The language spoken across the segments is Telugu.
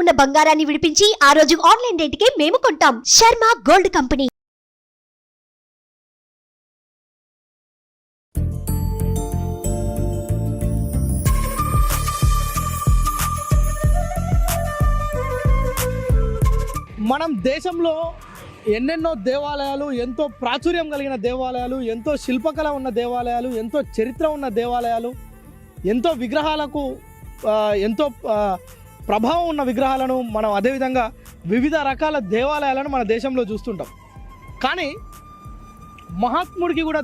ఉన్న బంగారాన్ని విడిపించి ఆ రోజు ఆన్లైన్ రేటుకే మేము కొంటాం. Sharma gold company. మనం దేశంలో ఎన్నెన్నో దేవాలయాలు, ఎంతో ప్రాచుర్యం కలిగిన దేవాలయాలు, ఎంతో శిల్పకళ ఉన్న దేవాలయాలు, ఎంతో చరిత్ర ఉన్న దేవాలయాలు, ఎంతో విగ్రహాలకు ఎంతో ప్రభావం ఉన్న విగ్రహాలను మనం అదేవిధంగా వివిధ రకాల దేవాలయాలను మన దేశంలో చూస్తుంటాం. కానీ మహాత్ముడికి కూడా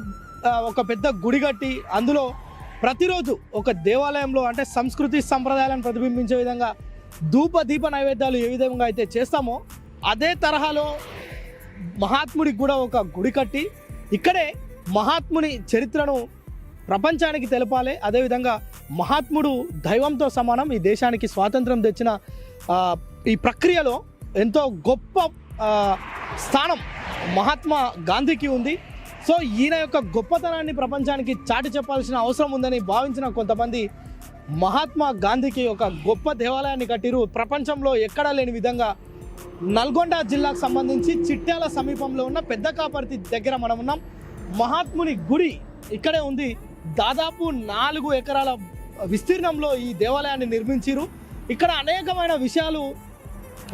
ఒక పెద్ద గుడి కట్టి అందులో ప్రతిరోజు ఒక దేవాలయంలో అంటే సంస్కృతి సంప్రదాయాలను ప్రతిబింబించే విధంగా దీప నైవేద్యాలు ఏ విధంగా అయితే చేస్తామో అదే తరహాలో మహాత్ముడికి కూడా ఒక గుడి కట్టి ఇక్కడే మహాత్ముని చరిత్రను ప్రపంచానికి తెలపాలి. అదేవిధంగా మహాత్ముడు దైవంతో సమానం. ఈ దేశానికి స్వాతంత్రం తెచ్చిన ఈ ప్రక్రియలో ఎంతో గొప్ప స్థానం మహాత్మా గాంధీకి ఉంది. సో ఈయన యొక్క గొప్పతనాన్ని ప్రపంచానికి చాటి చెప్పాల్సిన అవసరం ఉందని భావించిన కొంతమంది మహాత్మా గాంధీకి ఒక గొప్ప దేవాలయాన్ని కట్టిరు. ప్రపంచంలో ఎక్కడా లేని విధంగా నల్గొండ జిల్లాకు సంబంధించి చిట్యాల సమీపంలో ఉన్న పెద్ద కాపర్తి దగ్గర మనం ఉన్నాం. మహాత్ముని గుడి ఇక్కడే ఉంది. దాదాపు 4 ఎకరాల విస్తీర్ణంలో ఈ దేవాలయాన్ని నిర్మించారు. ఇక్కడ అనేకమైన విషయాలు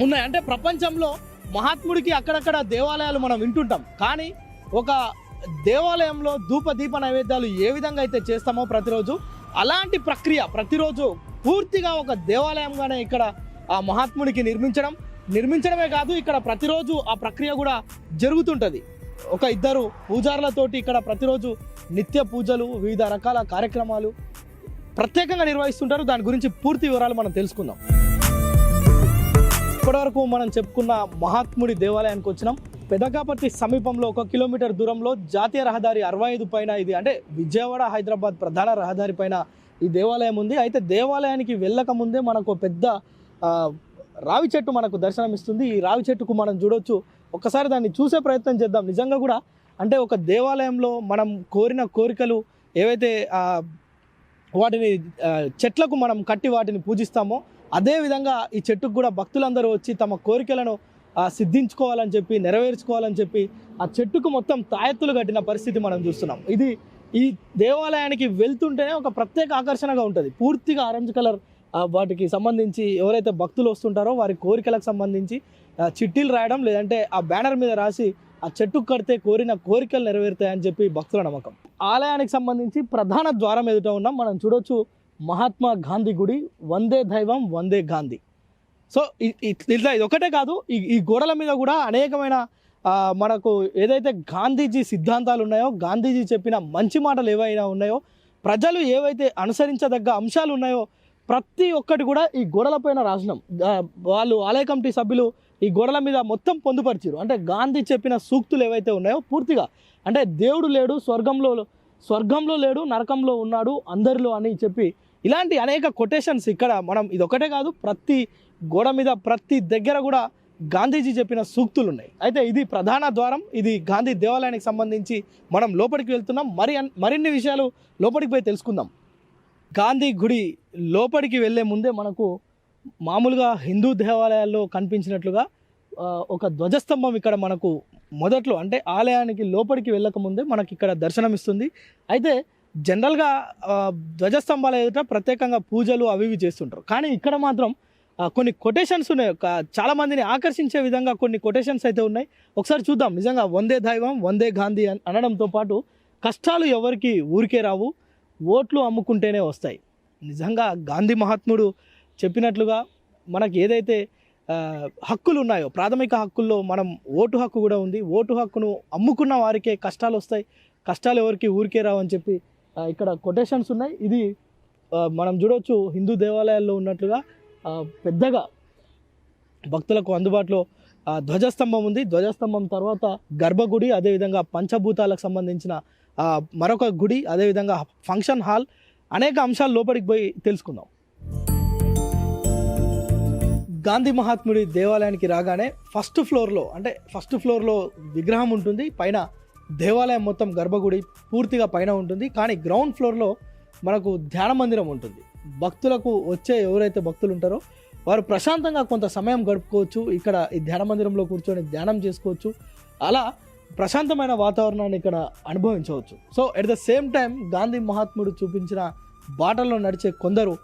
ఉన్నాయి. అంటే ప్రపంచంలో మహాత్ముడికి అక్కడక్కడ దేవాలయాలు మనం వింటుంటాం. కానీ ఒక దేవాలయంలో దీప నైవేద్యాలు ఏ విధంగా అయితే చేస్తామో ప్రతిరోజు అలాంటి ప్రక్రియ ప్రతిరోజు పూర్తిగా ఒక దేవాలయంగానే ఇక్కడ ఆ మహాత్ముడికి నిర్మించడమే కాదు, ఇక్కడ ప్రతిరోజు ఆ ప్రక్రియ కూడా జరుగుతుంటుంది. ఒక 2 పూజారులతోటి ఇక్కడ ప్రతిరోజు నిత్య పూజలు, వివిధ రకాల కార్యక్రమాలు ప్రత్యేకంగా నిర్వహిస్తుంటారు. దాని గురించి పూర్తి వివరాలు మనం తెలుసుకుందాం. ఇప్పటివరకు మనం చెప్పుకున్న మహాత్ముడి దేవాలయానికి వచ్చినాం. పెదకాపర్తి సమీపంలో 1 కిలోమీటర్ దూరంలో జాతీయ రహదారి 65 పైన ఇది అంటే విజయవాడ హైదరాబాద్ ప్రధాన రహదారి పైన ఈ దేవాలయం ఉంది. అయితే దేవాలయానికి వెళ్ళక ముందే మనకు పెద్ద రావి చెట్టు మనకు దర్శనమిస్తుంది. ఈ రావి చెట్టుకు మనం చూడొచ్చు. ఒక్కసారి దాన్ని చూసే ప్రయత్నం చేద్దాం. నిజంగా కూడా అంటే ఒక దేవాలయంలో మనం కోరిన కోరికలు ఏవైతే వాటిని చెట్లకు మనం కట్టి వాటిని పూజిస్తామో అదేవిధంగా ఈ చెట్టుకు కూడా భక్తులందరూ వచ్చి తమ కోరికలను సిద్ధించుకోవాలని చెప్పి, నెరవేర్చుకోవాలని చెప్పి ఆ చెట్టుకు మొత్తం తాయెత్తులు కట్టిన పరిస్థితి మనం చూస్తున్నాం. ఇది ఈ దేవాలయానికి వెళ్తుంటేనే ఒక ప్రత్యేక ఆకర్షణగా ఉంటుంది. పూర్తిగా ఆరెంజ్ కలర్ వాటికి సంబంధించి ఎవరైతే భక్తులు వస్తుంటారో వారి కోరికలకు సంబంధించి చిట్టీలు రాయడం, లేదంటే ఆ బ్యానర్ మీద రాసి ఆ చెట్టుకు కడితే కోరిన కోరికలు నెరవేరుతాయని చెప్పి భక్తుల నమ్మకం. ఆలయానికి సంబంధించి ప్రధాన ద్వారం ఎదుట ఉన్నాం. మనం చూడొచ్చు మహాత్మా గాంధీ గుడి. వందే దైవం వందే గాంధీ. సో ఇట్లా ఇది ఒకటే కాదు, ఈ గోడల మీద కూడా అనేకమైన మనకు ఏదైతే గాంధీజీ సిద్ధాంతాలు ఉన్నాయో, గాంధీజీ చెప్పిన మంచి మాటలు ఏవైనా ఉన్నాయో, ప్రజలు ఏవైతే అనుసరించదగ్గ అంశాలు ఉన్నాయో ప్రతి ఒక్కటి కూడా ఈ గోడలపైన రాసినాం. వాళ్ళు ఆలయ కమిటీ సభ్యులు ఈ గోడల మీద మొత్తం పొందుపరిచారు. అంటే గాంధీ చెప్పిన సూక్తులు ఏవైతే ఉన్నాయో పూర్తిగా అంటే దేవుడు లేడు, స్వర్గంలో లేడు, నరకంలో ఉన్నాడు అందరిలో అని చెప్పి ఇలాంటి అనేక కొటేషన్స్ ఇక్కడ మనం ఇదొకటే కాదు, ప్రతి గోడ మీద ప్రతి దగ్గర కూడా గాంధీజీ చెప్పిన సూక్తులు ఉన్నాయి. అయితే ఇది ప్రధాన ద్వారం. ఇది గాంధీ దేవాలయానికి సంబంధించి మనం లోపలికి వెళ్తున్నాం. మరిన్ని విషయాలు లోపలికి పోయి తెలుసుకుందాం. గాంధీ గుడి లోపలికి వెళ్ళే ముందే మనకు మామూలుగా హిందూ దేవాలయాల్లో కనిపించినట్లుగా ఒక ధ్వజస్తంభం ఇక్కడ మనకు మొదట్లో అంటే ఆలయానికి లోపలికి వెళ్ళకముందే మనకి ఇక్కడ దర్శనమిస్తుంది. అయితే జనరల్గా ధ్వజస్తంభాల ఎదుట ప్రత్యేకంగా పూజలు అవి చేస్తుంటారు. కానీ ఇక్కడ మాత్రం కొన్ని కొటేషన్స్ ఉన్నాయి. చాలామందిని ఆకర్షించే విధంగా కొన్ని కొటేషన్స్ అయితే ఉన్నాయి. ఒకసారి చూద్దాం. నిజంగా వందే దైవం వందే గాంధీ అనడంతో పాటు కష్టాలు ఎవరికి ఊరికే రావు, ఓట్లు అమ్ముకుంటేనే వస్తాయి. నిజంగా గాంధీ మహాత్ముడు చెప్పినట్లుగా మనకి ఏదైతే హక్కులు ఉన్నాయో ప్రాథమిక హక్కుల్లో మనం ఓటు హక్కు కూడా ఉంది. ఓటు హక్కును అమ్ముకున్న వారికే కష్టాలు వస్తాయి, కష్టాలు ఎవరికి ఊరికే రావు అని చెప్పి ఇక్కడ కొటేషన్స్ ఉన్నాయి. ఇది మనం చూడవచ్చు హిందూ దేవాలయాల్లో ఉన్నట్లుగా పెద్దగా భక్తులకు అందుబాటులో ధ్వజస్తంభం ఉంది. ధ్వజస్తంభం తర్వాత గర్భగుడి, అదేవిధంగా పంచభూతాలకు సంబంధించిన మరొక గుడి, అదేవిధంగా ఫంక్షన్ హాల్, అనేక అంశాలు లోపలికి పోయి తెలుసుకుందాం. గాంధీ మహాత్ముడి దేవాలయానికి రాగానే ఫస్ట్ ఫ్లోర్లో విగ్రహం ఉంటుంది. పైన దేవాలయం మొత్తం గర్భగుడి పూర్తిగా పైన ఉంటుంది. కానీ గ్రౌండ్ ఫ్లోర్లో మనకు ధ్యాన మందిరం ఉంటుంది. భక్తులకు వచ్చే ఎవరైతే భక్తులు ఉంటారో వారు ప్రశాంతంగా కొంత సమయం గడుపుకోవచ్చు. ఇక్కడ ఈ ధ్యాన మందిరంలో కూర్చొని ధ్యానం చేసుకోవచ్చు. అలా ప్రశాంతమైన వాతావరణాన్ని ఇక్కడ అనుభవించవచ్చు. So at the same time Gandhi మహాత్ముడు చూపించిన బాటల్లో నడిచే కొందరు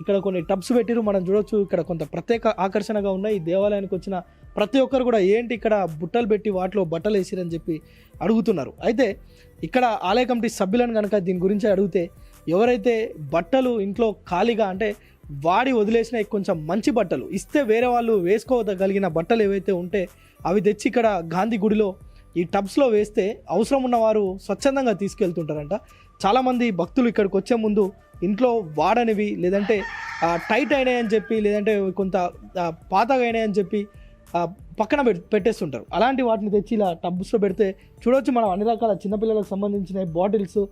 ఇక్కడ కొన్ని టబ్స్ పెట్టిరు, మనం చూడొచ్చు. ఇక్కడ కొంత ప్రత్యేక ఆకర్షణగా ఉన్నాయి. ఈ దేవాలయానికి వచ్చిన ప్రతి ఒక్కరు కూడా ఏంటి ఇక్కడ బుట్టలు పెట్టి వాటిలో బట్టలు వేసిరని చెప్పి అడుగుతున్నారు. అయితే ఇక్కడ ఆలయ కమిటీ సభ్యులను కనుక దీని గురించి అడిగితే, ఎవరైతే బట్టలు ఇంట్లో ఖాళీగా అంటే వాడి వదిలేసిన కొంచెం మంచి బట్టలు ఇస్తే వేరే వాళ్ళు వేసుకోగలిగిన బట్టలు ఏవైతే ఉంటే అవి తెచ్చి ఇక్కడ గాంధీ గుడిలో ఈ టబ్స్లో వేస్తే అవసరం ఉన్నవారు స్వచ్ఛందంగా తీసుకెళ్తుంటారంట. చాలామంది భక్తులు ఇక్కడికి వచ్చే ముందు ఇంట్లో వాడనివి లేదంటే టైట్ అయినాయని చెప్పి లేదంటే కొంత పాతగా అయినాయని చెప్పి పక్కన పెట్టేస్తుంటారు. అలాంటి వాటిని తెచ్చి ఇలా టబ్స్లో పెడితే చూడవచ్చు మనం అన్ని రకాల చిన్నపిల్లలకు సంబంధించిన బాటిల్స్,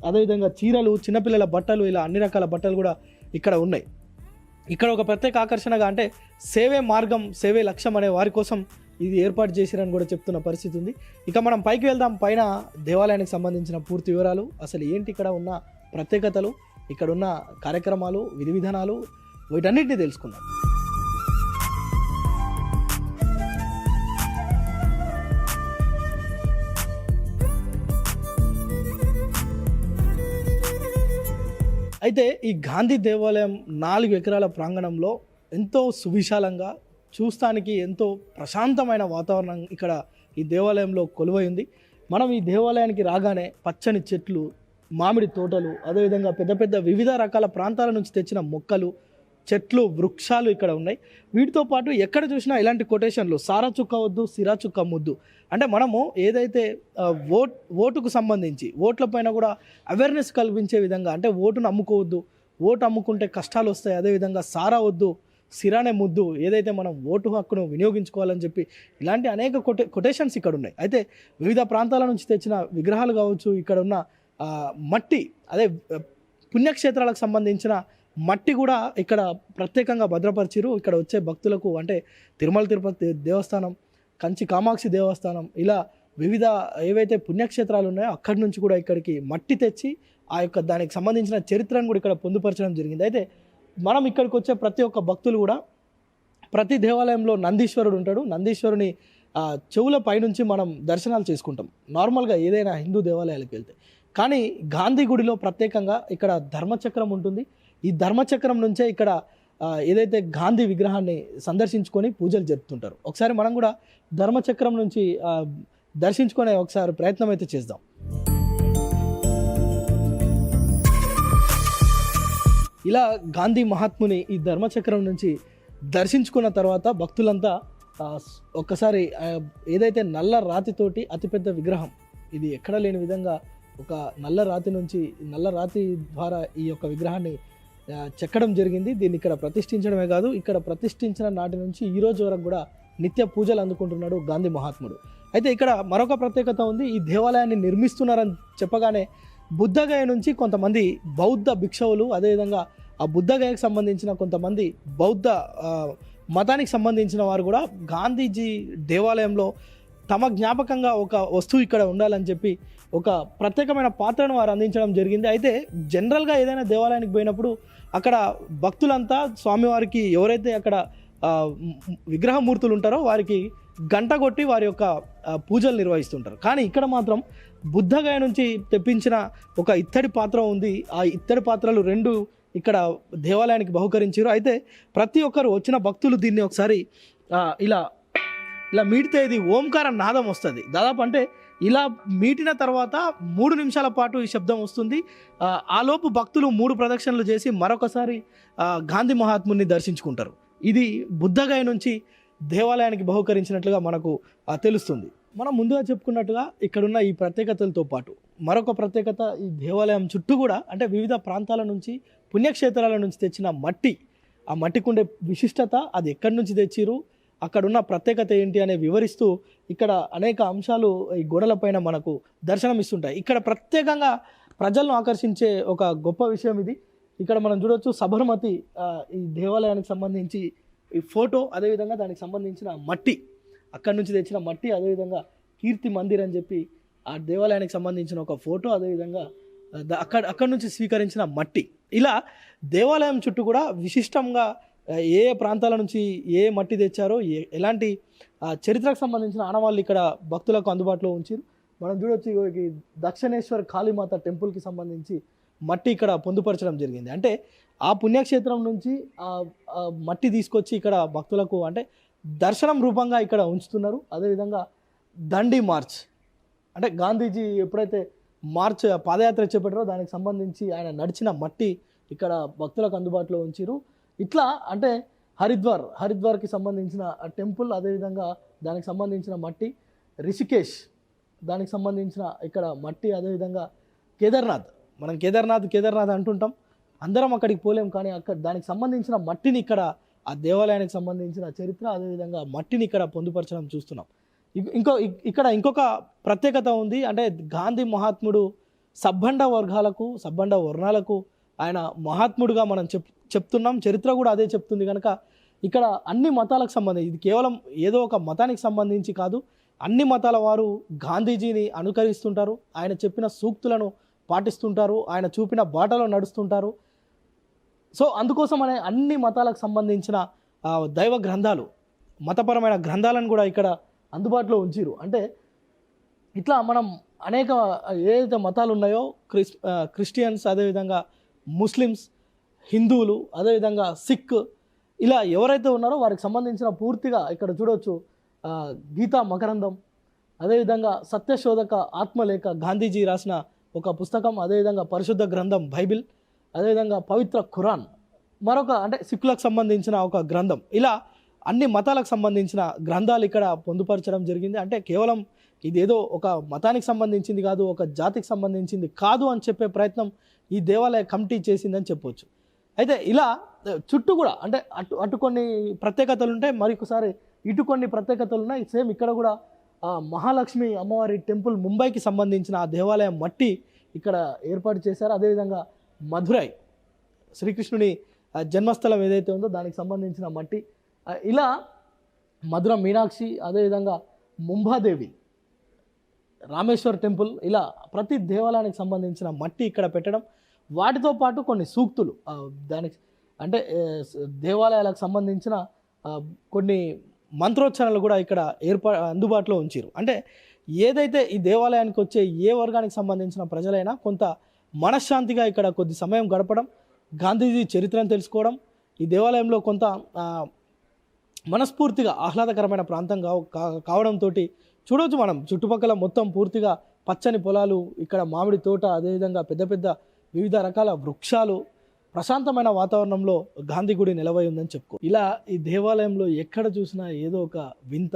అదేవిధంగా చీరలు, చిన్నపిల్లల బట్టలు, ఇలా అన్ని రకాల బట్టలు కూడా ఇక్కడ ఉన్నాయి. ఇక్కడ ఒక ప్రత్యేక ఆకర్షణగా అంటే సేవే మార్గం సేవే లక్ష్యం అనే వారి కోసం ఇది ఏర్పాటు చేసిరని కూడా చెప్తున్న పరిస్థితి ఉంది. ఇక మనం పైకి వెళ్దాం. పైన దేవాలయానికి సంబంధించిన పూర్తి వివరాలు, అసలు ఏంటి ఇక్కడ ఉన్న ప్రత్యేకతలు, ఇక్కడ ఉన్న కార్యక్రమాలు, విధి విధానాలు, వీటన్నిటిని తెలుసుకుందాం. అయితే ఈ గాంధీ దేవాలయం 4 ఎకరాల ప్రాంగణంలో ఎంతో సువిశాలంగా, చూస్తానికి ఎంతో ప్రశాంతమైన వాతావరణం ఇక్కడ ఈ దేవాలయంలో కొలువై ఉంది. మనం ఈ దేవాలయానికి రాగానే పచ్చని చెట్లు, మామిడి తోటలు, అదేవిధంగా పెద్ద పెద్ద వివిధ రకాల ప్రాంతాల నుంచి తెచ్చిన మొక్కలు, చెట్లు, వృక్షాలు ఇక్కడ ఉన్నాయి. వీటితో పాటు ఎక్కడ చూసినా ఇలాంటి కొటేషన్లు, సారా చుక్క వద్దు సిరా చుక్క ముద్దు. అంటే మనము ఏదైతే ఓటుకు సంబంధించి ఓట్ల పైన కూడా అవేర్నెస్ కల్పించే విధంగా, అంటే ఓటును అమ్ముకోవద్దు, ఓటు అమ్ముకుంటే కష్టాలు వస్తాయి, అదేవిధంగా సారా వద్దు సిరానే ముద్దు, ఏదైతే మనం ఓటు హక్కును వినియోగించుకోవాలని చెప్పి ఇలాంటి అనేక కొటేషన్స్ ఇక్కడ ఉన్నాయి. అయితే వివిధ ప్రాంతాల నుంచి తెచ్చిన విగ్రహాలు కావచ్చు, ఇక్కడ ఉన్న మట్టి, అదే పుణ్యక్షేత్రాలకు సంబంధించిన మట్టి కూడా ఇక్కడ ప్రత్యేకంగా భద్రపరిచిరు. ఇక్కడ వచ్చే భక్తులకు అంటే తిరుమల తిరుపతి దేవస్థానం, కంచి కామాక్షి దేవస్థానం, ఇలా వివిధ ఏవైతే పుణ్యక్షేత్రాలు ఉన్నాయో అక్కడి నుంచి కూడా ఇక్కడికి మట్టి తెచ్చి ఆ యొక్క దానికి సంబంధించిన చరిత్రను కూడా ఇక్కడ పొందుపరచడం జరిగింది. అయితే మనం ఇక్కడికి వచ్చే ప్రతి ఒక్క భక్తులు కూడా ప్రతి దేవాలయంలో నందీశ్వరుడు ఉంటాడు. నందీశ్వరుని చెవుల పైనుంచి మనం దర్శనాలు చేసుకుంటాం నార్మల్గా ఏదైనా హిందూ దేవాలయాలకు వెళ్తే. కానీ గాంధీ గుడిలో ప్రత్యేకంగా ఇక్కడ ధర్మచక్రం ఉంటుంది. ఈ ధర్మచక్రం నుంచే ఇక్కడ ఏదైతే గాంధీ విగ్రహాన్ని సందర్శించుకొని పూజలు జరుపుతుంటారు. ఒకసారి మనం కూడా ధర్మచక్రం నుంచి దర్శించుకునే ఒకసారి ప్రయత్నం అయితే చేద్దాం. ఇలా గాంధీ మహాత్ముని ఈ ధర్మచక్రం నుంచి దర్శించుకున్న తర్వాత భక్తులంతా ఒక్కసారి ఏదైతే నల్ల రాతితోటి అతిపెద్ద విగ్రహం, ఇది ఎక్కడ లేని విధంగా ఒక నల్ల రాతి నుంచి, నల్ల రాతి ద్వారా ఈ యొక్క విగ్రహాన్ని చెక్కడం జరిగింది. దీన్ని ఇక్కడ ప్రతిష్ఠించడమే కాదు, ఇక్కడ ప్రతిష్ఠించిన నాటి నుంచి ఈ రోజు వరకు కూడా నిత్య పూజలు అందుకుంటున్నాడు గాంధీ మహాత్ముడు. అయితే ఇక్కడ మరొక ప్రత్యేకత ఉంది. ఈ దేవాలయాన్ని నిర్మిస్తున్నారని చెప్పగానే బుద్ధగయ నుంచి కొంతమంది బౌద్ధ భిక్షువులు, అదేవిధంగా ఆ బుద్ధగయకు సంబంధించిన కొంతమంది బౌద్ధ మతానికి సంబంధించిన వారు కూడా గాంధీజీ దేవాలయంలో తమ జ్ఞాపకంగా ఒక వస్తువు ఇక్కడ ఉండాలని చెప్పి ఒక ప్రత్యేకమైన పాత్రను వారు అందించడం జరిగింది. అయితే జనరల్గా ఏదైనా దేవాలయానికి పోయినప్పుడు అక్కడ భక్తులంతా స్వామివారికి ఎవరైతే అక్కడ విగ్రహమూర్తులు ఉంటారో వారికి గంట కొట్టి వారి యొక్క పూజలు నిర్వహిస్తుంటారు. కానీ ఇక్కడ మాత్రం బుద్ధగయ నుంచి తెప్పించిన ఒక ఇత్తడి పాత్ర ఉంది. ఆ ఇత్తడి పాత్రలు 2 ఇక్కడ దేవాలయానికి బహుకరించారు. అయితే ప్రతి ఒక్కరు వచ్చిన భక్తులు దీన్ని ఒకసారి ఇలా మీటితే ఇది ఓంకార నాదం వస్తుంది. దాదాపు అంటే ఇలా మీటిన తర్వాత 3 నిమిషాల పాటు ఈ శబ్దం వస్తుంది. ఆలోపు భక్తులు 3 ప్రదక్షిణలు చేసి మరొకసారి గాంధీ మహాత్ముని దర్శించుకుంటారు. ఇది బుద్ధగయ నుంచి దేవాలయానికి బహుకరించినట్లుగా మనకు తెలుస్తుంది. మనం ముందుగా చెప్పుకున్నట్టుగా ఇక్కడున్న ఈ ప్రత్యేకతలతో పాటు మరొక ప్రత్యేకత, ఈ దేవాలయం చుట్టూ కూడా అంటే వివిధ ప్రాంతాల నుంచి పుణ్యక్షేత్రాల నుంచి తెచ్చిన మట్టి, ఆ మట్టికి ఉండే విశిష్టత, అది ఎక్కడి నుంచి తెచ్చిరు, అక్కడున్న ప్రత్యేకత ఏంటి అనే వివరిస్తూ ఇక్కడ అనేక అంశాలు ఈ గోడలపైన మనకు దర్శనం ఇస్తుంటాయి. ఇక్కడ ప్రత్యేకంగా ప్రజలను ఆకర్షించే ఒక గొప్ప విషయం ఇది. ఇక్కడ మనం చూడవచ్చు సబర్మతి ఈ దేవాలయానికి సంబంధించి ఈ ఫోటో, అదేవిధంగా దానికి సంబంధించిన మట్టి, అక్కడి నుంచి తెచ్చిన మట్టి, అదేవిధంగా కీర్తి మందిర్ అని చెప్పి ఆ దేవాలయానికి సంబంధించిన ఒక ఫోటో, అదేవిధంగా అక్కడి నుంచి స్వీకరించిన మట్టి, ఇలా దేవాలయం చుట్టూ కూడా విశిష్టంగా ఏ ఏ ప్రాంతాల నుంచి ఏ మట్టి తెచ్చారో ఎలాంటి చరిత్రకు సంబంధించిన ఆనవాళ్ళు ఇక్కడ భక్తులకు అందుబాటులో ఉంచారు. మనం చూడొచ్చు ఈ దక్షిణేశ్వర్ కాళీమాత టెంపుల్కి సంబంధించి మట్టి ఇక్కడ పొందుపరచడం జరిగింది. అంటే ఆ పుణ్యక్షేత్రం నుంచి ఆ మట్టి తీసుకొచ్చి ఇక్కడ భక్తులకు అంటే దర్శనం రూపంగా ఇక్కడ ఉంచుతున్నారు. అదేవిధంగా దండి మార్చ్ అంటే గాంధీజీ ఎప్పుడైతే మార్చ్ పాదయాత్ర చేపట్టారో దానికి సంబంధించి ఆయన నడిచిన మట్టి ఇక్కడ భక్తులకు అందుబాటులో ఉంచారు. ఇట్లా అంటే హరిద్వార్కి సంబంధించిన టెంపుల్, అదేవిధంగా దానికి సంబంధించిన మట్టి, రిషికేష్ దానికి సంబంధించిన ఇక్కడ మట్టి, అదేవిధంగా కేదార్నాథ్, మనం కేదార్నాథ్ అంటుంటాం, అందరం అక్కడికి పోలేం, కానీ అక్కడ దానికి సంబంధించిన మట్టిని ఇక్కడ ఆ దేవాలయానికి సంబంధించిన చరిత్ర, అదేవిధంగా మట్టిని ఇక్కడ పొందుపరచడం చూస్తున్నాం. ఇక్కడ ఇంకొక ప్రత్యేకత ఉంది. అంటే గాంధీ మహాత్ముడు సబ్బండ వర్ణాలకు ఆయన మహాత్ముడుగా మనం చెప్తున్నాం. చరిత్ర కూడా అదే చెప్తుంది. కనుక ఇక్కడ అన్ని మతాలకు సంబంధించి, ఇది కేవలం ఏదో ఒక మతానికి సంబంధించి కాదు, అన్ని మతాల వారు గాంధీజీని అనుకరిస్తుంటారు, ఆయన చెప్పిన సూక్తులను పాటిస్తుంటారు, ఆయన చూపిన బాటలో నడుస్తుంటారు. సో అందుకోసం అన్ని మతాలకు సంబంధించిన దైవ గ్రంథాలు, మతపరమైన గ్రంథాలను కూడా ఇక్కడ అందుబాటులో ఉంచారు. అంటే ఇట్లా మనం అనేక ఏదైతే మతాలు ఉన్నాయో క్రిస్టియన్స్, అదేవిధంగా ముస్లిమ్స్, హిందువులు, అదేవిధంగా సిక్, ఇలా ఎవరైతే ఉన్నారో వారికి సంబంధించిన పూర్తిగా ఇక్కడ చూడవచ్చు. గీతా మకరందం, అదేవిధంగా సత్యశోధక ఆత్మలేఖ గాంధీజీ రాసిన ఒక పుస్తకం, అదేవిధంగా పరిశుద్ధ గ్రంథం బైబిల్, అదేవిధంగా పవిత్ర ఖురాన్ మరొక అంటే సిక్కులకు సంబంధించిన ఒక గ్రంథం, ఇలా అన్ని మతాలకు సంబంధించిన గ్రంథాలు ఇక్కడ పొందుపరచడం జరిగింది. అంటే కేవలం ఇదేదో ఒక మతానికి సంబంధించింది కాదు, ఒక జాతికి సంబంధించింది కాదు అని చెప్పే ప్రయత్నం ఈ దేవాలయ కమిటీ చేసిందని చెప్పవచ్చు. అయితే ఇలా చుట్టూ కూడా అంటే అటు కొన్ని ప్రత్యేకతలు ఉంటాయి, మరొకసారి ఇటు కొన్ని ప్రత్యేకతలు ఉన్నాయి. సేమ్ ఇక్కడ కూడా మహాలక్ష్మి అమ్మవారి టెంపుల్ ముంబైకి సంబంధించిన ఆ దేవాలయం మట్టి ఇక్కడ ఏర్పాటు చేశారు. అదేవిధంగా మధురై శ్రీకృష్ణుని జన్మస్థలం ఏదైతే ఉందో దానికి సంబంధించిన మట్టి, ఇలా మధుర మీనాక్షి, అదేవిధంగా ముంబాదేవి, రామేశ్వర్ టెంపుల్, ఇలా ప్రతి దేవాలయానికి సంబంధించిన మట్టి ఇక్కడ పెట్టడం, వాటితో పాటు కొన్ని సూక్తులు దానికి అంటే దేవాలయాలకు సంబంధించిన కొన్ని మంత్రోచ్చరణలు కూడా ఇక్కడ అందుబాటులో ఉంచారు. అంటే ఏదైతే ఈ దేవాలయానికి వచ్చే ఏ వర్గానికి సంబంధించిన ప్రజలైనా కొంత మనశ్శాంతిగా ఇక్కడ కొద్ది సమయం గడపడం, గాంధీజీ చరిత్రను తెలుసుకోవడం, ఈ దేవాలయంలో కొంత మనస్ఫూర్తిగా ఆహ్లాదకరమైన ప్రాంతం కావడంతో చూడవచ్చు. మనం చుట్టుపక్కల మొత్తం పూర్తిగా పచ్చని పొలాలు, ఇక్కడ మామిడి తోట, అదేవిధంగా పెద్ద పెద్ద వివిధ రకాల వృక్షాలు, ప్రశాంతమైన వాతావరణంలో గాంధీ గుడి నిలవై ఉందని చెప్పుకో. ఇలా ఈ దేవాలయంలో ఎక్కడ చూసినా ఏదో ఒక వింత,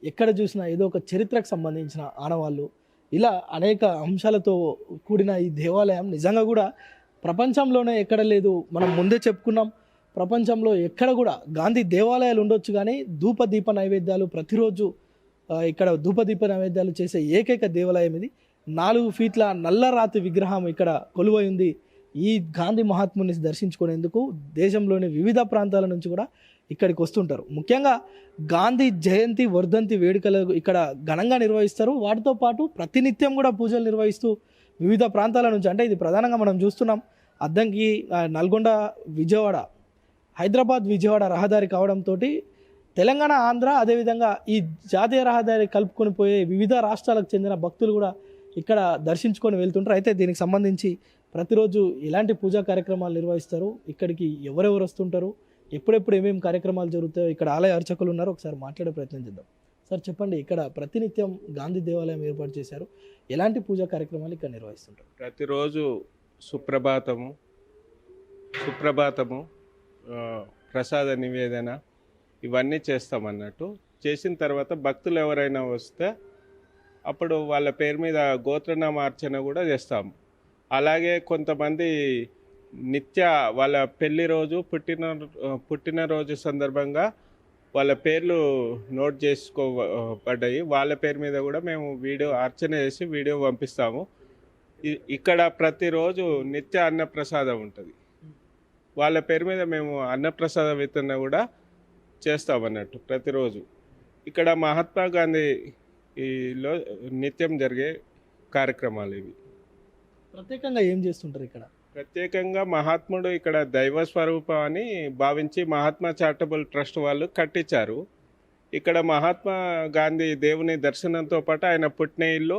ఎక్కడ చూసినా ఏదో ఒక చరిత్రకు సంబంధించిన ఆనవాళ్ళు, ఇలా అనేక అంశాలతో కూడిన ఈ దేవాలయం నిజంగా కూడా ప్రపంచంలోనే ఎక్కడ లేదు. మనం ముందే చెప్పుకున్నాం, ప్రపంచంలో ఎక్కడ కూడా గాంధీ దేవాలయాలు ఉండొచ్చు, కానీ ధూపదీప నైవేద్యాలు ప్రతిరోజు ఇక్కడ ధూపదీప నైవేద్యాలు చేసే ఏకైక దేవాలయం ఇది. 4 ఫీట్ల నల్లరాతి విగ్రహం ఇక్కడ కొలువై ఉంది. ఈ గాంధీ మహాత్ముని దర్శించుకునేందుకు దేశంలోని వివిధ ప్రాంతాల నుంచి కూడా ఇక్కడికి వస్తుంటారు. ముఖ్యంగా గాంధీ జయంతి, వర్ధంతి వేడుకలు ఇక్కడ ఘనంగా నిర్వహిస్తారు. వాటితో పాటు ప్రతినిత్యం కూడా పూజలు నిర్వహిస్తూ వివిధ ప్రాంతాల నుంచి, అంటే ఇది ప్రధానంగా మనం చూస్తున్నాం అద్దంకి, నల్గొండ, విజయవాడ, హైదరాబాద్ విజయవాడ రహదారి కావడంతో తెలంగాణ, ఆంధ్ర, అదేవిధంగా ఈ జాతీయ రహదారి కలుపుకొని పోయే వివిధ రాష్ట్రాలకు చెందిన భక్తులు కూడా ఇక్కడ దర్శించుకొని వెళ్తుంటారు. అయితే దీనికి సంబంధించి ప్రతిరోజు ఎలాంటి పూజా కార్యక్రమాలు నిర్వహిస్తారు, ఇక్కడికి ఎవరెవరు వస్తుంటారు, ఎప్పుడెప్పుడు ఏమేమి కార్యక్రమాలు జరుగుతాయో ఇక్కడ ఆలయ అర్చకులు ఉన్నారు, ఒకసారి మాట్లాడే ప్రయత్నం చేద్దాం. సార్ చెప్పండి, ఇక్కడ ప్రతినిత్యం గాంధీ దేవాలయం ఏర్పాటు చేశారు, ఎలాంటి పూజా కార్యక్రమాలు ఇక్కడ నిర్వహిస్తుంటారు? ప్రతిరోజు సుప్రభాతము, ప్రసాద నివేదన ఇవన్నీ చేస్తామన్నట్టు. చేసిన తర్వాత భక్తులు ఎవరైనా వస్తే అప్పుడు వాళ్ళ పేరు మీద గోత్రనామార్చన కూడా చేస్తాము. అలాగే కొంతమంది నిత్య వాళ్ళ పెళ్లి రోజు, పుట్టినరోజు సందర్భంగా వాళ్ళ పేర్లు నోట్ చేసుకోబడ్డాయి, వాళ్ళ పేరు మీద కూడా మేము వీడియో అర్చన చేసి వీడియో పంపిస్తాము. ఇక్కడ ప్రతిరోజు నిత్య అన్నప్రసాదం ఉంటుంది, వాళ్ళ పేరు మీద మేము అన్నప్రసాద వితరణ కూడా చేస్తామన్నట్టు ప్రతిరోజు. ఇక్కడ మహాత్మా గాంధీలో నిత్యం జరిగే కార్యక్రమాలు ఇవి. ప్రత్యేకంగా ఏం చేస్తుంటారు ఇక్కడ? ప్రత్యేకంగా మహాత్ముడు ఇక్కడ దైవ స్వరూపం అని భావించి మహాత్మా చారిటబుల్ ట్రస్ట్ వాళ్ళు కట్టించారు. ఇక్కడ మహాత్మా గాంధీ దేవుని దర్శనంతో పాటు ఆయన పుట్టిన ఇల్లు,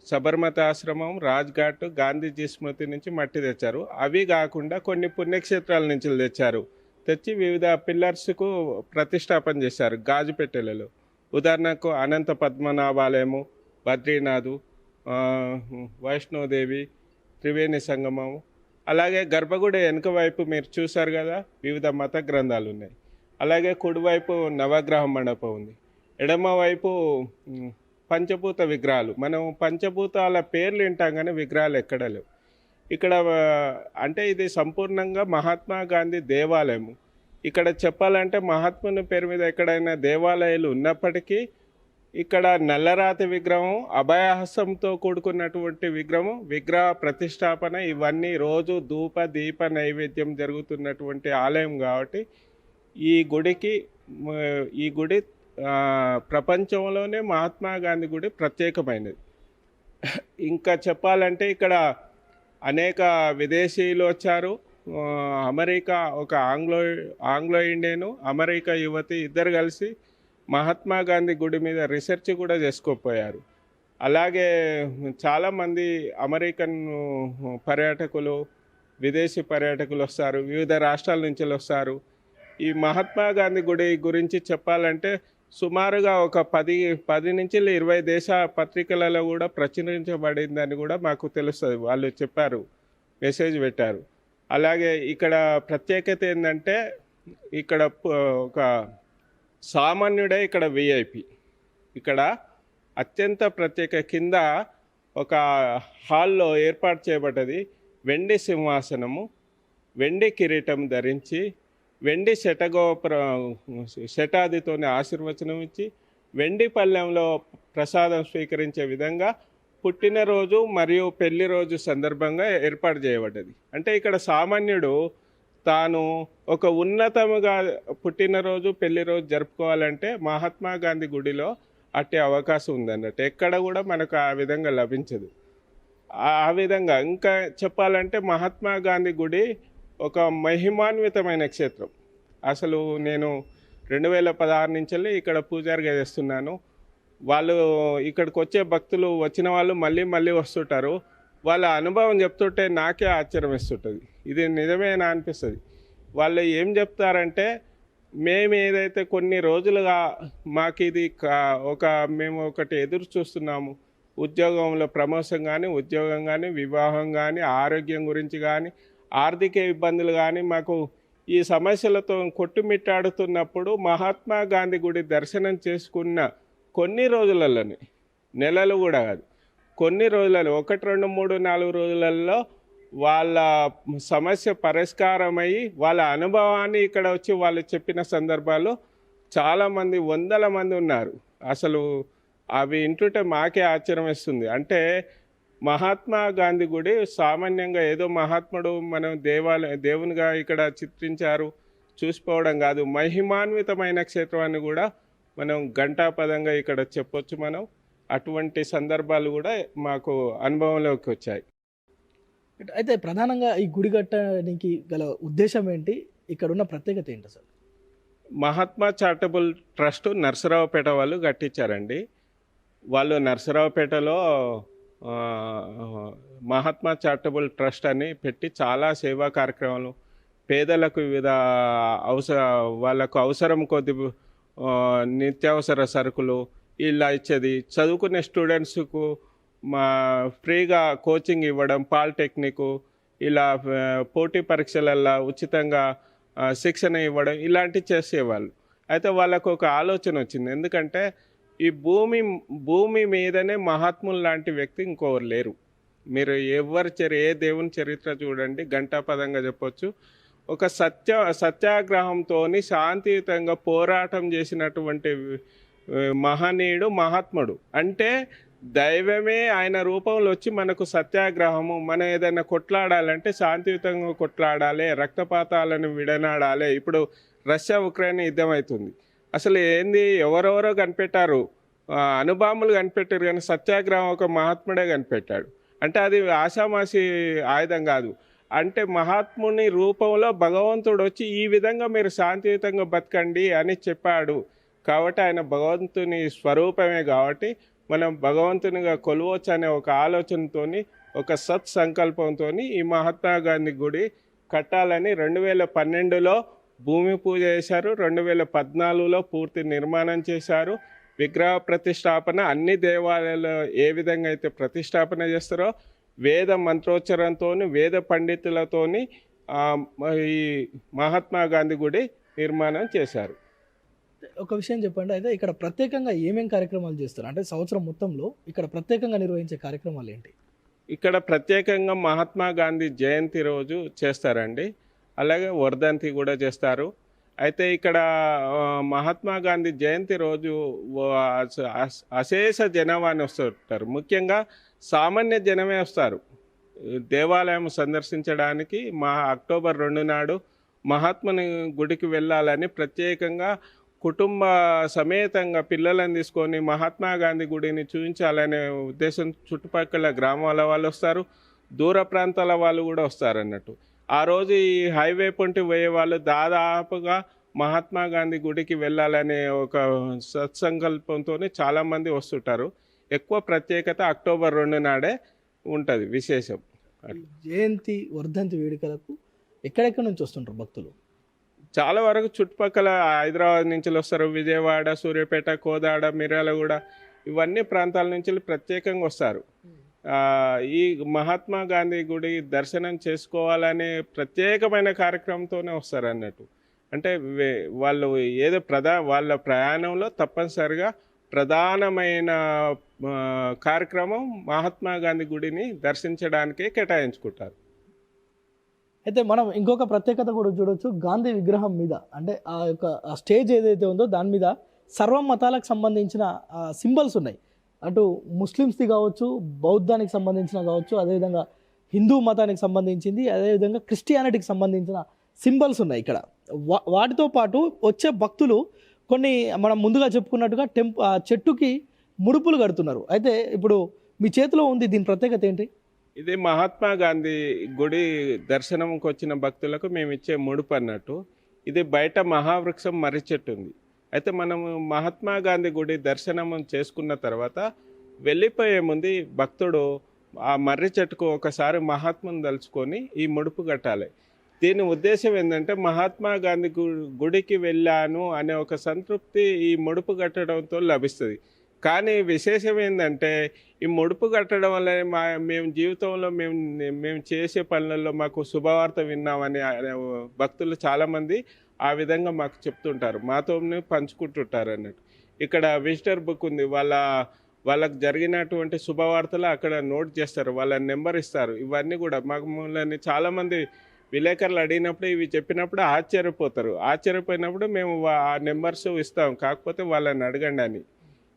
సబర్మతి ఆశ్రమం, రాజ్ఘాట్, గాంధీజీ స్మృతి నుంచి మట్టి తెచ్చారు. అవి కాకుండా కొన్ని పుణ్యక్షేత్రాల నుంచి తెచ్చారు. తెచ్చి వివిధ పిల్లర్స్కు ప్రతిష్టాపన చేశారు గాజుపెట్టెలలో. ఉదాహరణకు అనంత పద్మనాభాలయము, బద్రీనాథు, వైష్ణోదేవి, త్రివేణి సంగమం, అలాగే గర్భగుడి వెనుక వైపు మీరు చూశారు కదా, వివిధ మత గ్రంథాలు ఉన్నాయి. అలాగే కుడివైపు నవగ్రహ మండపం ఉంది. ఎడమ వైపు పంచభూత విగ్రహాలు. మనం పంచభూతాల పేర్లు వింటాం కానీ విగ్రహాలు ఎక్కడ లేవు ఇక్కడ. అంటే ఇది సంపూర్ణంగా మహాత్మా గాంధీ దేవాలయము. ఇక్కడ చెప్పాలంటే మహాత్ముని పేరు మీద ఎక్కడైనా దేవాలయాలు ఉన్నప్పటికీ ఇక్కడ నల్లరాతి విగ్రహం, అభయహస్తంతో కూడుకున్నటువంటి విగ్రహం, విగ్రహ ప్రతిష్టాపన ఇవన్నీ రోజు ధూప దీప నైవేద్యం జరుగుతున్నటువంటి ఆలయం కాబట్టి ఈ గుడి ప్రపంచంలోనే మహాత్మా గాంధీ గుడి ప్రత్యేకమైనది. ఇంకా చెప్పాలంటే ఇక్కడ అనేక విదేశీయులు వచ్చారు. అమెరికా ఒక ఆంగ్లో ఇండియను, అమెరికా యువతి ఇద్దరు కలిసి మహాత్మా గాంధీ గుడి మీద రీసెర్చ్ కూడా చేసుకోపోయారు. అలాగే చాలామంది అమెరికన్ పర్యాటకులు, విదేశీ పర్యాటకులు వస్తారు, వివిధ రాష్ట్రాల నుంచి వస్తారు. ఈ మహాత్మా గాంధీ గుడి గురించి చెప్పాలంటే సుమారుగా ఒక 10 నుంచి 20 దేశ పత్రికలలో కూడా ప్రచురించబడిందని కూడా మాకు తెలుస్తుంది. వాళ్ళు చెప్పారు, మెసేజ్ పెట్టారు. అలాగే ఇక్కడ ప్రత్యేకత ఏంటంటే ఇక్కడ ఒక సామాన్యుడే ఇక్కడ విఐపి. ఇక్కడ అత్యంత ప్రత్యేక కింద ఒక హాల్లో ఏర్పాటు చేయబడ్డది. వెండి సింహాసనము, వెండి కిరీటం ధరించి, వెండి శటాదితోనే ఆశీర్వచనం ఇచ్చి, వెండి పళ్ళెంలో ప్రసాదం స్వీకరించే విధంగా పుట్టినరోజు మరియు పెళ్లి రోజు సందర్భంగా ఏర్పాటు చేయబడ్డది. అంటే ఇక్కడ సామాన్యుడు తాను ఒక ఉన్నతముగా పుట్టినరోజు పెళ్లి రోజు జరుపుకోవాలంటే మహాత్మా గాంధీ గుడిలో అట్టే అవకాశం ఉందన్నట్టు. ఎక్కడ కూడా మనకు ఆ విధంగా లభించదు. ఆ విధంగా ఇంకా చెప్పాలంటే మహాత్మా గాంధీ గుడి ఒక మహిమాన్వితమైన క్షేత్రం. అసలు నేను 2016 నుంచి ఇక్కడ పూజారిగా చేస్తున్నాను. వాళ్ళు ఇక్కడికి వచ్చే భక్తులు వచ్చిన వాళ్ళు మళ్ళీ వస్తుంటారు. వాళ్ళ అనుభవం చెప్తుంటే నాకే ఆశ్చర్యం వేస్తుంటుంది. ఇది నిజమేనా అనిపిస్తుంది. వాళ్ళు ఏం చెప్తారంటే, మేము ఏదైతే కొన్ని రోజులుగా మాకు ఇది మేము ఒకటి ఎదురు చూస్తున్నాము, ఉద్యోగంలో ప్రమోషన్ కానీ, ఉద్యోగం కానీ, వివాహం కానీ, ఆరోగ్యం గురించి కానీ, ఆర్థిక ఇబ్బందులు కానీ, మాకు ఈ సమస్యలతో కొట్టుమిట్టాడుతున్నప్పుడు మహాత్మా గాంధీ గుడి దర్శనం చేసుకున్న కొన్ని రోజులలోనే, నెలలు కూడా కాదు, కొన్ని రోజులలో 1, 2, 3, 4 రోజులలో వాళ్ళ సమస్య పరిష్కారమయ్యి వాళ్ళ అనుభవాన్ని ఇక్కడ వచ్చి వాళ్ళు చెప్పిన సందర్భాలు చాలామంది, 100ల మంది ఉన్నారు. అసలు అవి వింటుంటే మాకే ఆశ్చర్యం వేస్తుంది. అంటే మహాత్మా గాంధీ గుడి సామాన్యంగా ఏదో మహాత్ముడు మనం దేవునిగా ఇక్కడ చిత్రించారు చూసిపోవడం కాదు, మహిమాన్వితమైన క్షేత్రాన్ని కూడా మనం ఘంటాపదంగా ఇక్కడ చెప్పొచ్చు. మనం అటువంటి సందర్భాలు కూడా మాకు అనుభవంలోకి వచ్చాయి. అయితే ప్రధానంగా ఈ గుడి కట్టడానికి గల ఉద్దేశం ఏంటి, ఇక్కడ ఉన్న ప్రత్యేకత ఏంటి అసలు? మహాత్మా చారిటబుల్ ట్రస్ట్ నర్సరావుపేట వాళ్ళు కట్టించారండి. వాళ్ళు నర్సరావుపేటలో మహాత్మా చారిటబుల్ ట్రస్ట్ అని పెట్టి చాలా సేవా కార్యక్రమాలు, పేదలకు వివిధ వాళ్ళకు అవసరం కొద్ది నిత్యావసర సరుకులు ఇలా ఇచ్చేది, చదువుకునే స్టూడెంట్స్కు ఫ్రీగా కోచింగ్ ఇవ్వడం, పాలిటెక్నిక్ ఇలా పోటీ పరీక్షలల్లో ఉచితంగా శిక్షణ ఇవ్వడం ఇలాంటివి చేసేవాళ్ళు. అయితే వాళ్ళకు ఒక ఆలోచన వచ్చింది. ఎందుకంటే ఈ భూమి మీదనే మహాత్ములు లాంటి వ్యక్తి ఇంకోరు లేరు. మీరు ఏ దేవుని చరిత్ర చూడండి, ఘంటాపదంగా చెప్పొచ్చు. ఒక సత్యాగ్రహంతో శాంతియుతంగా పోరాటం చేసినటువంటి మహనీయుడు మహాత్ముడు. అంటే దైవమే ఆయన రూపంలో వచ్చి మనకు సత్యాగ్రహము, మనం ఏదైనా కొట్లాడాలంటే శాంతియుతంగా కొట్లాడాలి, రక్తపాతాలను విడనాడాలి. ఇప్పుడు రష్యా ఉక్రెయిన్ యుద్ధం అవుతుంది. అసలు ఏంది, ఎవరెవరో కనిపెట్టారు, అణుబాంబులు కనిపెట్టారు, కానీ సత్యాగ్రహం ఒక మహాత్ముడే కనిపెట్టాడు. అంటే అది ఆషామాషి ఆయుధం కాదు. అంటే మహాత్ముని రూపంలో భగవంతుడు వచ్చి ఈ విధంగా మీరు శాంతియుతంగా బతకండి అని చెప్పాడు. కాబట్టి ఆయన భగవంతుని స్వరూపమే కాబట్టి మనం భగవంతునిగా కొలవచ్చు అనే ఒక ఆలోచనతోని, ఒక సత్సంకల్పంతో ఈ మహాత్మా గాంధీ గుడి కట్టాలని 2012లో భూమి పూజ చేశారు. 2014లో పూర్తి నిర్మాణం చేశారు. విగ్రహ ప్రతిష్టాపన అన్ని దేవాలయాలు ఏ విధంగా అయితే ప్రతిష్టాపన చేస్తారో వేద మంత్రోచ్చరణతో, వేద పండితులతోని ఈ మహాత్మా గాంధీ గుడి నిర్మాణం చేశారు. ఒక విషయం చెప్పండి, అయితే ఇక్కడ ప్రత్యేకంగా ఏమేం కార్యక్రమాలు చేస్తారు? అంటే సంవత్సరం మొత్తంలో ఇక్కడ ప్రత్యేకంగా నిర్వహించే కార్యక్రమాలు ఏంటి? ఇక్కడ ప్రత్యేకంగా మహాత్మా గాంధీ జయంతి రోజు చేస్తారండి. అలాగే వర్ధంతి కూడా చేస్తారు. అయితే ఇక్కడ మహాత్మా గాంధీ జయంతి రోజు అశేష జనాభాని వస్తుంటారు. ముఖ్యంగా సామాన్య జనమే వస్తారు దేవాలయం సందర్శించడానికి. అక్టోబర్ 2 నాడు మహాత్ముని గుడికి వెళ్ళాలని ప్రత్యేకంగా కుటుంబ సమేతంగా పిల్లలను తీసుకొని మహాత్మా గాంధీ గుడిని చూపించాలనే ఉద్దేశం చుట్టుపక్కల గ్రామాల వాళ్ళు వస్తారు, దూర ప్రాంతాల వాళ్ళు కూడా వస్తారు అన్నట్టు. ఆ రోజు ఈ హైవే పొంటి పోయే వాళ్ళు దాదాపుగా మహాత్మా గాంధీ గుడికి వెళ్ళాలనే ఒక సత్సంకల్పంతో చాలామంది వస్తుంటారు. ఎక్కువ ప్రత్యేకత అక్టోబర్ 2 నాడే ఉంటుంది విశేషం. జయంతి వర్ధంతి వేడుకలకు ఎక్కడెక్కడి నుంచి వస్తుంటారు భక్తులు? చాలా వరకు చుట్టుపక్కల హైదరాబాద్ నుంచి వస్తారు, విజయవాడ, సూర్యాపేట, కోదాడ, మిర్యాలగూడ ఇవన్నీ ప్రాంతాల నుంచి ప్రత్యేకంగా వస్తారు. ఈ మహాత్మా గాంధీ గుడి దర్శనం చేసుకోవాలనే ప్రత్యేకమైన కార్యక్రమంతోనే వస్తారు అన్నట్టు. అంటే వాళ్ళు ఏదో వాళ్ళ ప్రయాణంలో తప్పనిసరిగా ప్రధానమైన కార్యక్రమం మహాత్మా గాంధీ గుడిని దర్శించడానికే కేటాయించుకుంటారు. అయితే మనం ఇంకొక ప్రత్యేకత కూడా చూడొచ్చు. గాంధీ విగ్రహం మీద అంటే ఆ యొక్క స్టేజ్ ఏదైతే ఉందో దాని మీద సర్వ మతాలకు సంబంధించిన సింబల్స్ ఉన్నాయి. అటు ముస్లిమ్స్ది కావచ్చు, బౌద్ధానికి సంబంధించిన కావచ్చు, అదేవిధంగా హిందూ మతానికి సంబంధించింది, అదేవిధంగా క్రిస్టియానిటీకి సంబంధించిన సింబల్స్ ఉన్నాయి ఇక్కడ. వాటితో పాటు వచ్చే భక్తులు కొన్ని మనం ముందుగా చెప్పుకున్నట్టుగా చెట్టుకి ముడుపులు కడుతున్నారు. అయితే ఇప్పుడు మీ చేతిలో ఉంది, దీని ప్రత్యేకత ఏంటి? ఇది మహాత్మా గాంధీ గుడి దర్శనంకి వచ్చిన భక్తులకు మేము ఇచ్చే ముడుపు అన్నట్టు. ఇది బయట మహావృక్షం మర్రి చెట్టు ఉంది. అయితే మనము మహాత్మా గాంధీ గుడి దర్శనం చేసుకున్న తర్వాత వెళ్ళిపోయే ముందు భక్తుడు ఆ మర్రి చెట్టుకు ఒకసారి మహాత్ముని తలుచుకొని ఈ ముడుపు కట్టాలి. దీని ఉద్దేశం ఏంటంటే మహాత్మా గాంధీ గుడికి వెళ్ళాను అనే ఒక సంతృప్తి ఈ ముడుపు కట్టడంతో లభిస్తుంది. కానీ విశేషం ఏంటంటే ఈ ముడుపు కట్టడం వల్ల మేము జీవితంలో మేము చేసే పనులలో మాకు శుభవార్త విన్నామని భక్తులు చాలామంది ఆ విధంగా మాకు చెప్తుంటారు, మాతో పంచుకుంటుంటారు అన్నట్టు. ఇక్కడ విజిటర్ బుక్ ఉంది, వాళ్ళకు జరిగినటువంటి శుభవార్తలు అక్కడ నోట్ చేస్తారు, వాళ్ళ నెంబర్ ఇస్తారు. ఇవన్నీ కూడా మమ్మల్ని చాలామంది విలేకరులు అడిగినప్పుడు ఇవి చెప్పినప్పుడు ఆశ్చర్యపోయినప్పుడు మేము ఆ నెంబర్స్ ఇస్తాం, కాకపోతే వాళ్ళని అడగండి అని.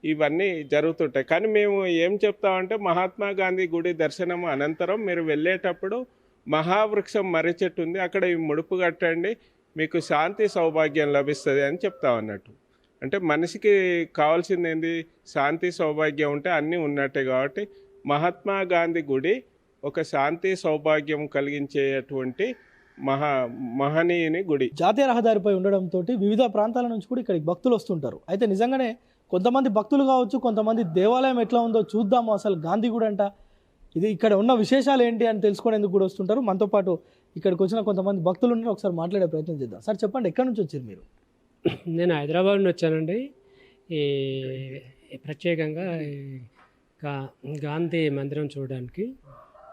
ఇవన్నీ జరుగుతుంటాయి. కానీ మేము ఏం చెప్తామంటే మహాత్మా గాంధీ గుడి దర్శనం అనంతరం మీరు వెళ్ళేటప్పుడు మహావృక్షం మర్రి చెట్టు ఉంది, అక్కడ ఈ ముడుపు కట్టండి, మీకు శాంతి సౌభాగ్యం లభిస్తుంది అని చెప్తాం అన్నట్టు. అంటే మనిషికి కావాల్సింది ఏంది? శాంతి సౌభాగ్యం ఉంటే అన్నీ ఉన్నట్టే. కాబట్టి మహాత్మా గాంధీ గుడి ఒక శాంతి సౌభాగ్యం కలిగించేటువంటి మహనీయుని గుడి. జాతీయ రహదారిపై ఉండడంతో వివిధ ప్రాంతాల నుంచి కూడా ఇక్కడికి భక్తులు వస్తుంటారు. అయితే నిజంగానే కొంతమంది భక్తులు కావచ్చు, కొంతమంది దేవాలయం ఎట్లా ఉందో చూద్దాము, అసలు గాంధీ గుడి అంట ఇది ఇక్కడ ఉన్న విశేషాలు ఏంటి అని తెలుసుకునేందుకు కూడా వస్తుంటారు. మనతో పాటు ఇక్కడికి వచ్చిన కొంతమంది భక్తులు ఉన్నారు, ఒకసారి మాట్లాడే ప్రయత్నం చేద్దాం. సార్ చెప్పండి, ఎక్కడి నుంచి వచ్చారు మీరు? నేను హైదరాబాద్ నుంచి వచ్చానండి. ఈ ప్రత్యేకంగా గాంధీ మందిరం చూడడానికి.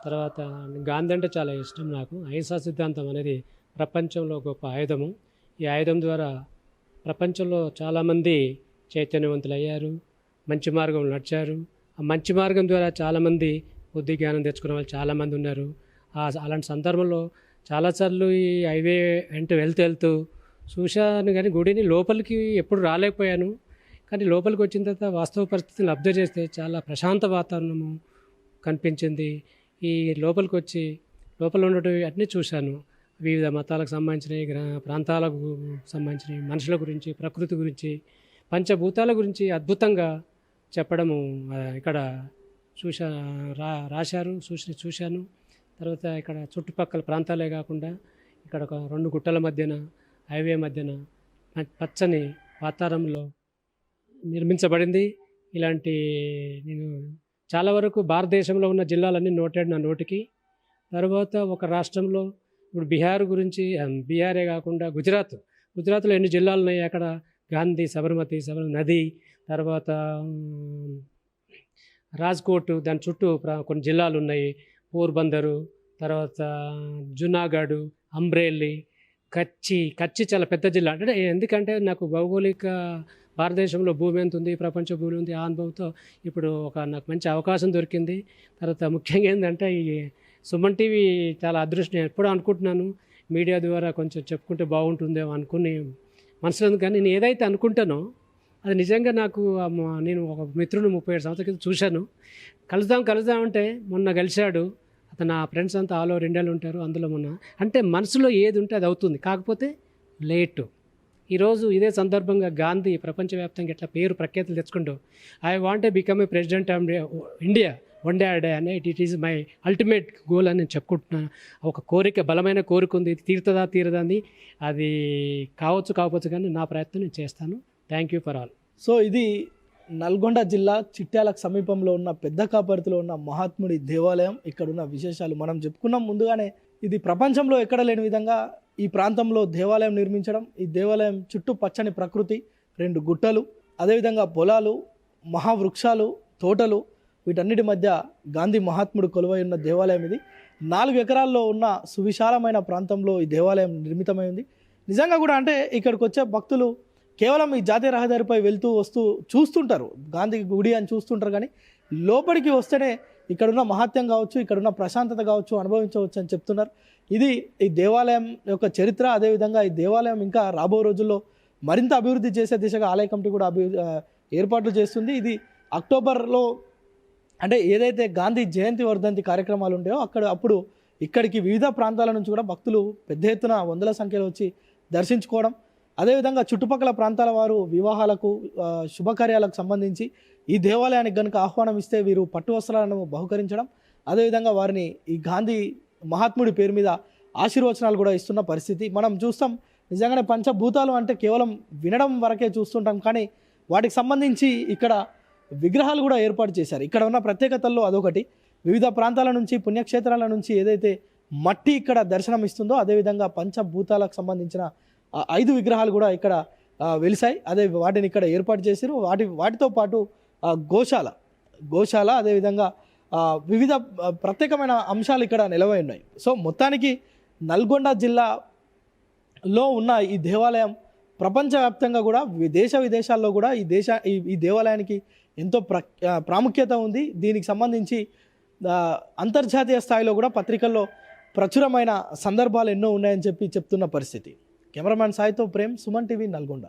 తర్వాత గాంధీ అంటే చాలా ఇష్టం నాకు. అహింసా సిద్ధాంతం అనేది ప్రపంచంలో గొప్ప ఆయుధము. ఈ ఆయుధం ద్వారా ప్రపంచంలో చాలామంది చైతన్యవంతులయ్యారు, మంచి మార్గం నడిచారు. ఆ మంచి మార్గం ద్వారా చాలామంది బుద్ధి జ్ఞానం తెచ్చుకునే వాళ్ళు చాలామంది ఉన్నారు. అలాంటి సందర్భంలో చాలాసార్లు ఈ హైవే వెళ్తూ చూశాను, కానీ గుడిని లోపలికి ఎప్పుడు రాలేకపోయాను. కానీ లోపలికి వచ్చిన తర్వాత వాస్తవ పరిస్థితులను అబ్జర్వ్ చేస్తే చాలా ప్రశాంత వాతావరణము కనిపించింది. ఈ లోపలికి వచ్చి లోపల ఉండేవి అన్నీ చూశాను. వివిధ మతాలకు సంబంధించినవి, ప్రాంతాలకు సంబంధించినవి, మనుషుల గురించి, ప్రకృతి గురించి, పంచభూతాల గురించి అద్భుతంగా చెప్పడము ఇక్కడ రాశారు, చూశాను. తర్వాత ఇక్కడ చుట్టుపక్కల ప్రాంతాలే కాకుండా ఇక్కడ ఒక 2 గుట్టల మధ్యన హైవే మధ్యన పచ్చని వాతావరణంలో నిర్మించబడింది. ఇలాంటి నేను చాలా వరకు భారతదేశంలో ఉన్న జిల్లాలన్నీ నోటెడ్ నా నోటికి. తర్వాత ఒక రాష్ట్రంలో ఇప్పుడు బీహార్ గురించి, బీహారే కాకుండా గుజరాత్లో ఎన్ని జిల్లాలు ఉన్నాయి, అక్కడ గాంధీ సబర్మతి నది, తర్వాత రాజ్కోట్, దాని చుట్టూ కొన్ని జిల్లాలు ఉన్నాయి, పోర్బందరు, తర్వాత జునాగఢ్, అమ్రేలి, కచ్చి చాలా పెద్ద జిల్లా. అంటే ఎందుకంటే నాకు భౌగోళిక భారతదేశంలో భూమి ఎంత ఉంది, ప్రపంచ భూమి ఉంది, ఆ అనుభవంతో ఇప్పుడు నాకు మంచి అవకాశం దొరికింది. తర్వాత ముఖ్యంగా ఏంటంటే ఈ సుమన్ టీవీ చాలా అదృష్టం. ఎప్పుడూ అనుకుంటున్నాను మీడియా ద్వారా కొంచెం చెప్పుకుంటే బాగుంటుందేమో అనుకుని మనసులో ఉంది. కానీ నేను ఏదైతే అనుకుంటానో అది నిజంగా నాకు నేను ఒక మిత్రుడు 37 సంవత్సరాల క్రితం చూశాను. కలుద్దాం అంటే మొన్న కలిశాడు. అతను నా ఫ్రెండ్స్ అంతా ఆల్ ఓవర్ ఇండియాలో ఉంటారు. అందులో మొన్న అంటే మనసులో ఏది ఉంటే అది అవుతుంది, కాకపోతే లేటు. ఈరోజు ఇదే సందర్భంగా గాంధీ ప్రపంచవ్యాప్తంగా ఇట్లా పేరు ప్రఖ్యాతులు తెచ్చుకుంటూ I want become a president of India one day అనే it is my ultimate goal అని నేను చెప్పుకుంటున్నాను. ఒక కోరిక, బలమైన కోరిక ఉంది. ఇది తీరదా అని అది కాకపోవచ్చు కానీ నా ప్రయత్నం నేను చేస్తాను. Thank you for all. So ఇది నల్గొండ జిల్లా చిట్యాలకు సమీపంలో ఉన్న పెద్ద కాపర్తిలో ఉన్న మహాత్ముడి దేవాలయం. ఇక్కడ ఉన్న విశేషాలు మనం చెప్పుకున్నాం ముందుగానే. ఇది ప్రపంచంలో ఎక్కడ లేని విధంగా ఈ ప్రాంతంలో దేవాలయం నిర్మించడం, ఈ దేవాలయం చుట్టూ పచ్చని ప్రకృతి, 2 గుట్టలు, అదేవిధంగా పొలాలు, మహావృక్షాలు, తోటలు, వీటన్నిటి మధ్య గాంధీ మహాత్ముడు కొలువై ఉన్న దేవాలయం ఇది. 4 ఎకరాల్లో ఉన్న సువిశాలమైన ప్రాంతంలో ఈ దేవాలయం నిర్మితమై ఉంది. నిజంగా కూడా అంటే ఇక్కడికి వచ్చే భక్తులు కేవలం ఈ జాతీయ రహదారిపై వెళ్తూ వస్తూ చూస్తుంటారు, గాంధీ గుడి అని చూస్తుంటారు, కానీ లోపలికి వస్తేనే ఇక్కడున్న మహత్యం కావచ్చు, ఇక్కడున్న ప్రశాంతత కావచ్చు అనుభవించవచ్చు అని చెప్తున్నారు. ఇది ఈ దేవాలయం యొక్క చరిత్ర. అదేవిధంగా ఈ దేవాలయం ఇంకా రాబో రోజుల్లో మరింత అభివృద్ధి చేసే దిశగా ఆలయ కమిటీ కూడా ఏర్పాట్లు చేస్తుంది. ఇది అక్టోబర్లో అంటే ఏదైతే గాంధీ జయంతి వర్ధంతి కార్యక్రమాలు ఉంటాయో అప్పుడు ఇక్కడికి వివిధ ప్రాంతాల నుంచి కూడా భక్తులు పెద్ద ఎత్తున వందల సంఖ్యలో వచ్చి దర్శించుకోవడం, అదేవిధంగా చుట్టుపక్కల ప్రాంతాల వారు వివాహాలకు, శుభకార్యాలకు సంబంధించి ఈ దేవాలయానికి కనుక ఆహ్వానం ఇస్తే వీరు పట్టు వస్త్రాలను బహుకరించడం, అదేవిధంగా వారిని ఈ గాంధీ మహాత్ముడి పేరు మీద ఆశీర్వచనాలు కూడా ఇస్తున్న పరిస్థితి మనం చూస్తాం. నిజంగానే పంచభూతాలు అంటే కేవలం వినడం వరకే చూస్తుంటాం, కానీ వాటికి సంబంధించి ఇక్కడ విగ్రహాలు కూడా ఏర్పాటు చేశారు. ఇక్కడ ఉన్న ప్రత్యేకతల్లో అదొకటి. వివిధ ప్రాంతాల నుంచి, పుణ్యక్షేత్రాల నుంచి ఏదైతే మట్టి ఇక్కడ దర్శనం ఇస్తుందో అదేవిధంగా పంచభూతాలకు సంబంధించిన 5 విగ్రహాలు కూడా ఇక్కడ వెలిసాయి. వాటిని ఇక్కడ ఏర్పాటు చేశారు. వాటితో పాటు గోశాల అదేవిధంగా వివిధ ప్రత్యేకమైన అంశాలు ఇక్కడ నిలవై ఉన్నాయి. సో మొత్తానికి నల్గొండ జిల్లాలో ఉన్న ఈ దేవాలయం ప్రపంచవ్యాప్తంగా కూడా దేశ విదేశాల్లో కూడా ఈ దేవాలయానికి ఎంతో ప్రాముఖ్యత ఉంది. దీనికి సంబంధించి అంతర్జాతీయ స్థాయిలో కూడా పత్రికల్లో ప్రచురమైన సందర్భాలు ఎన్నో ఉన్నాయని చెప్తున్న పరిస్థితి. కెమెరామ్యాన్ సాయితో ప్రేమ్, సుమన్ టీవీ, నల్గొండ.